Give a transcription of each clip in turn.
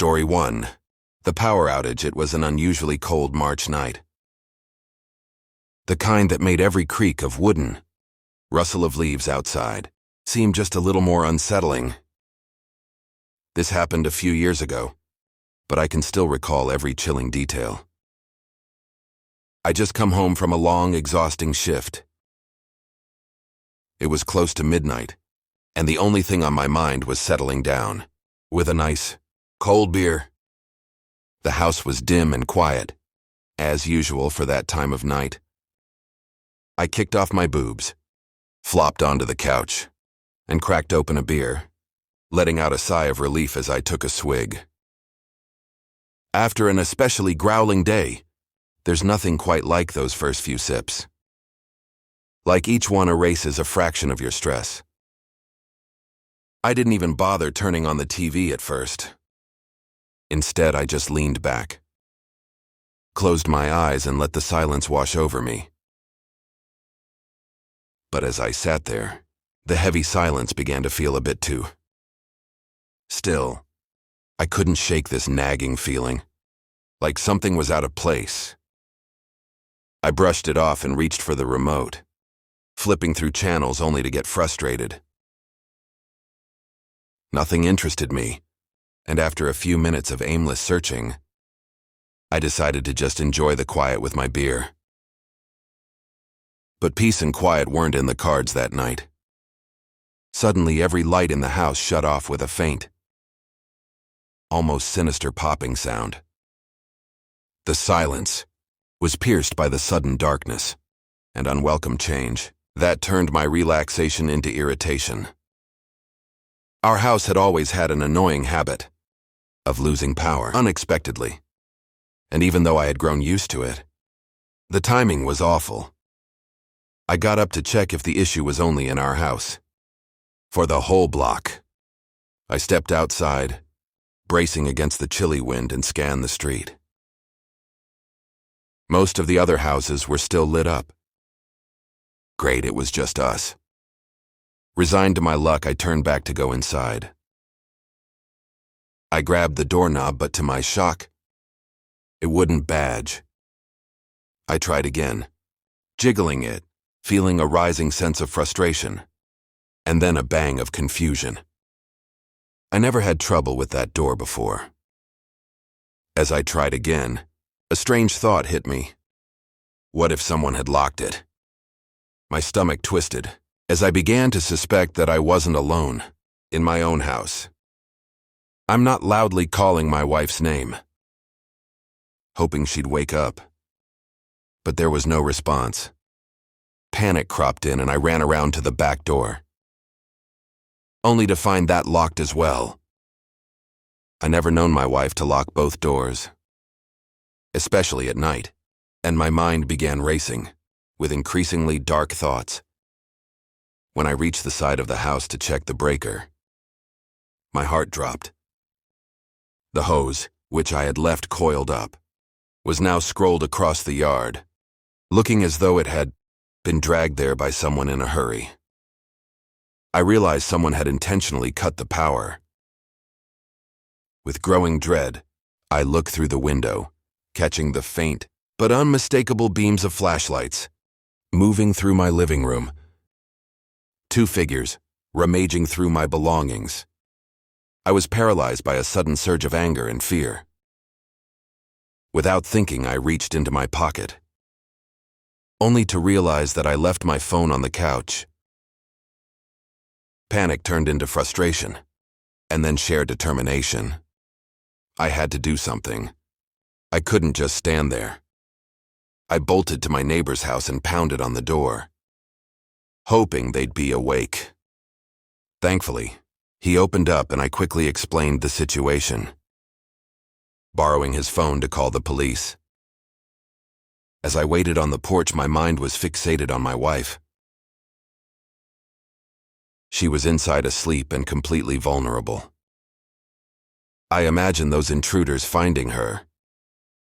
Story 1. The power outage. It was an unusually cold March night. The kind that made every creak of wooden, rustle of leaves outside, seem just a little more unsettling. This happened a few years ago, but I can still recall every chilling detail. I just come home from a long, exhausting shift. It was close to midnight, and the only thing on my mind was settling down, with a nice, cold beer. The house was dim and quiet, as usual for that time of night. I kicked off my boobs, flopped onto the couch, and cracked open a beer, letting out a sigh of relief as I took a swig. After an especially growling day, there's nothing quite like those first few sips. Like each one erases a fraction of your stress. I didn't even bother turning on the TV at first. Instead, I just leaned back, closed my eyes, and let the silence wash over me. But as I sat there, the heavy silence began to feel a bit too still. I couldn't shake this nagging feeling, like something was out of place. I brushed it off and reached for the remote, flipping through channels only to get frustrated. Nothing interested me, and after a few minutes of aimless searching, I decided to just enjoy the quiet with my beer. But peace and quiet weren't in the cards that night. Suddenly, every light in the house shut off with a faint, almost sinister popping sound. The silence was pierced by the sudden darkness and unwelcome change that turned my relaxation into irritation. Our house had always had an annoying habit of losing power unexpectedly, and even though I had grown used to it, the timing was awful. I got up to check if the issue was only in our house. For the whole block. I stepped outside, bracing against the chilly wind, and scanned the street. Most of the other houses were still lit up. Great, it was just us. Resigned to my luck, I turned back to go inside. I grabbed the doorknob, but to my shock, it wouldn't budge. I tried again, jiggling it, feeling a rising sense of frustration, and then a bang of confusion. I never had trouble with that door before. As I tried again, a strange thought hit me. What if someone had locked it? My stomach twisted as I began to suspect that I wasn't alone in my own house. I'm not loudly calling my wife's name, hoping she'd wake up. But there was no response. Panic cropped in and I ran around to the back door, only to find that locked as well. I never known my wife to lock both doors, especially at night, and my mind began racing with increasingly dark thoughts. When I reached the side of the house to check the breaker, my heart dropped. The hose, which I had left coiled up, was now scrolled across the yard, looking as though it had been dragged there by someone in a hurry. I realized someone had intentionally cut the power. With growing dread, I looked through the window, catching the faint but unmistakable beams of flashlights moving through my living room. Two figures rummaging through my belongings. I was paralyzed by a sudden surge of anger and fear. Without thinking, I reached into my pocket, only to realize that I left my phone on the couch. Panic turned into frustration, and then sheer determination. I had to do something. I couldn't just stand there. I bolted to my neighbor's house and pounded on the door, hoping they'd be awake. Thankfully, he opened up and I quickly explained the situation, borrowing his phone to call the police. As I waited on the porch, my mind was fixated on my wife. She was inside asleep and completely vulnerable. I imagined those intruders finding her,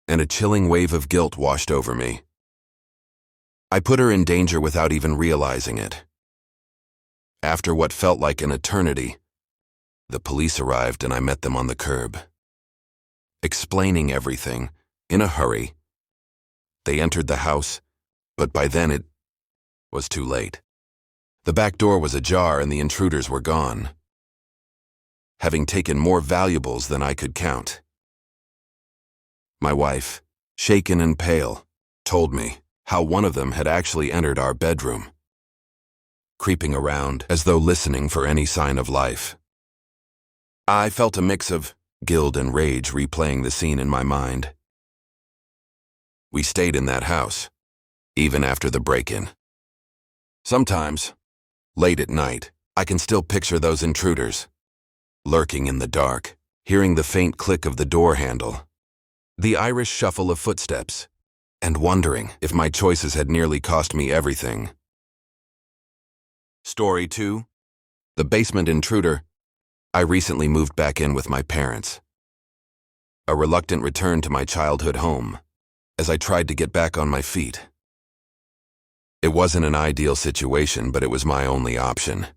and a chilling wave of guilt washed over me. I put her in danger without even realizing it. After what felt like an eternity, the police arrived and I met them on the curb. explaining everything, in a hurry. They entered the house, but by then it was too late. The back door was ajar and the intruders were gone, having taken more valuables than I could count. My wife, shaken and pale, told me how one of them had actually entered our bedroom, creeping around as though listening for any sign of life. I felt a mix of guilt and rage replaying the scene in my mind. We stayed in that house, even after the break-in. Sometimes, late at night, I can still picture those intruders, lurking in the dark, hearing the faint click of the door handle, the Irish shuffle of footsteps, and wondering if my choices had nearly cost me everything. Story 2. The Basement Intruder. I recently moved back in with my parents. A reluctant return to my childhood home, as I tried to get back on my feet. It wasn't an ideal situation, but it was my only option.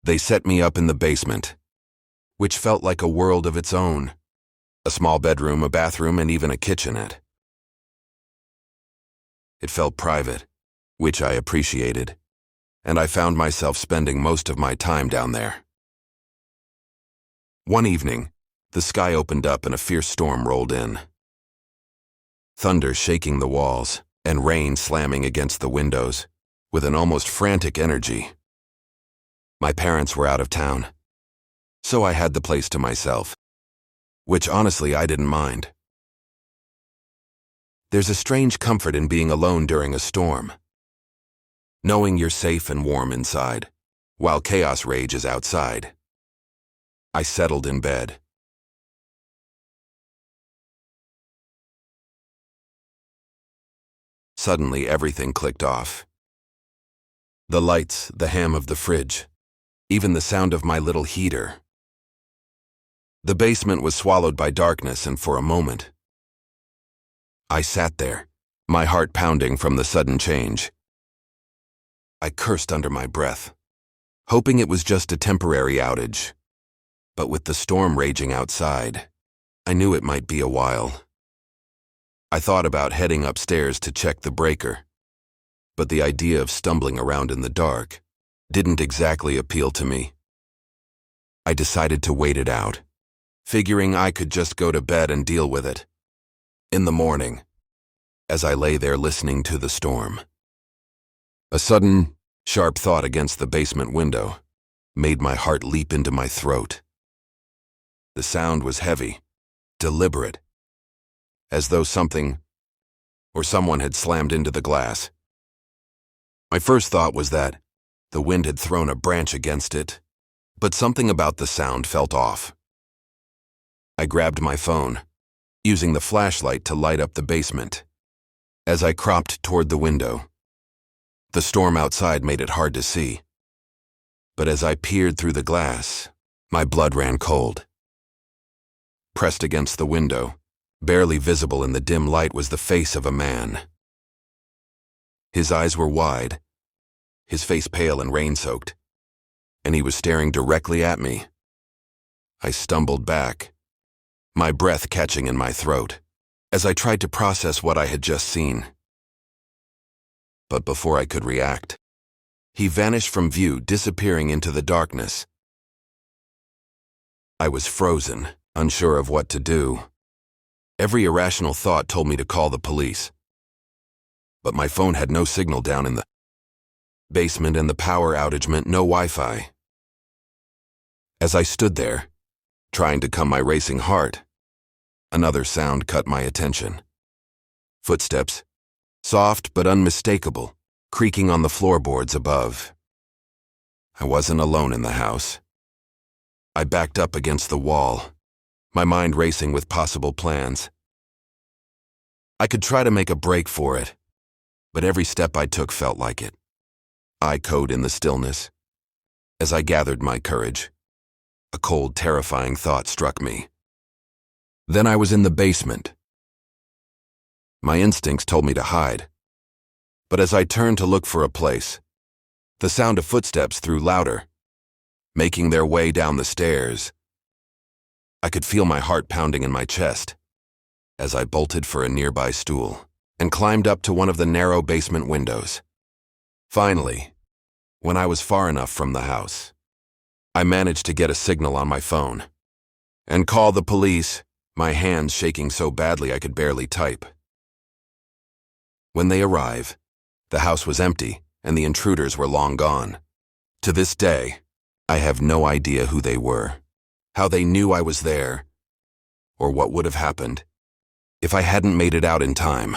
They set me up in the basement, which felt like a world of its own. A small bedroom, a bathroom, and even a kitchenette. It felt private, which I appreciated, and I found myself spending most of my time down there. One evening, the sky opened up and a fierce storm rolled in. Thunder shaking the walls and rain slamming against the windows with an almost frantic energy. My parents were out of town, so I had the place to myself, which honestly I didn't mind. There's a strange comfort in being alone during a storm, knowing you're safe and warm inside, while chaos rages outside. I settled in bed. Suddenly everything clicked off. The lights, the ham of the fridge, even the sound of my little heater. The basement was swallowed by darkness, and for a moment, I sat there, my heart pounding from the sudden change. I cursed under my breath, hoping it was just a temporary outage. But with the storm raging outside, I knew it might be a while. I thought about heading upstairs to check the breaker, but the idea of stumbling around in the dark didn't exactly appeal to me. I decided to wait it out, figuring I could just go to bed and deal with it. In the morning, as I lay there listening to the storm, a sudden, sharp thought against the basement window made my heart leap into my throat. The sound was heavy, deliberate, as though something or someone had slammed into the glass. My first thought was that the wind had thrown a branch against it, but something about the sound felt off. I grabbed my phone, using the flashlight to light up the basement. As I cropped toward the window, the storm outside made it hard to see. But as I peered through the glass, my blood ran cold. Pressed against the window, barely visible in the dim light, was the face of a man. His eyes were wide, his face pale and rain-soaked, and he was staring directly at me. I stumbled back, my breath catching in my throat, as I tried to process what I had just seen. But before I could react, he vanished from view, disappearing into the darkness. I was frozen, unsure of what to do. Every irrational thought told me to call the police. But my phone had no signal down in the basement, and the power outage meant no Wi-Fi. As I stood there, trying to calm my racing heart, another sound caught my attention. Footsteps, soft but unmistakable, creaking on the floorboards above. I wasn't alone in the house. I backed up against the wall, my mind racing with possible plans. I could try to make a break for it, but every step I took felt like it. I echoed in the stillness. As I gathered my courage, a cold, terrifying thought struck me. Then I was in the basement. My instincts told me to hide, but as I turned to look for a place, the sound of footsteps grew louder, making their way down the stairs. I could feel my heart pounding in my chest as I bolted for a nearby stool and climbed up to one of the narrow basement windows. Finally, when I was far enough from the house, I managed to get a signal on my phone and call the police, my hands shaking so badly I could barely type. When they arrived, the house was empty and the intruders were long gone. To this day, I have no idea who they were, how they knew I was there, or what would have happened if I hadn't made it out in time.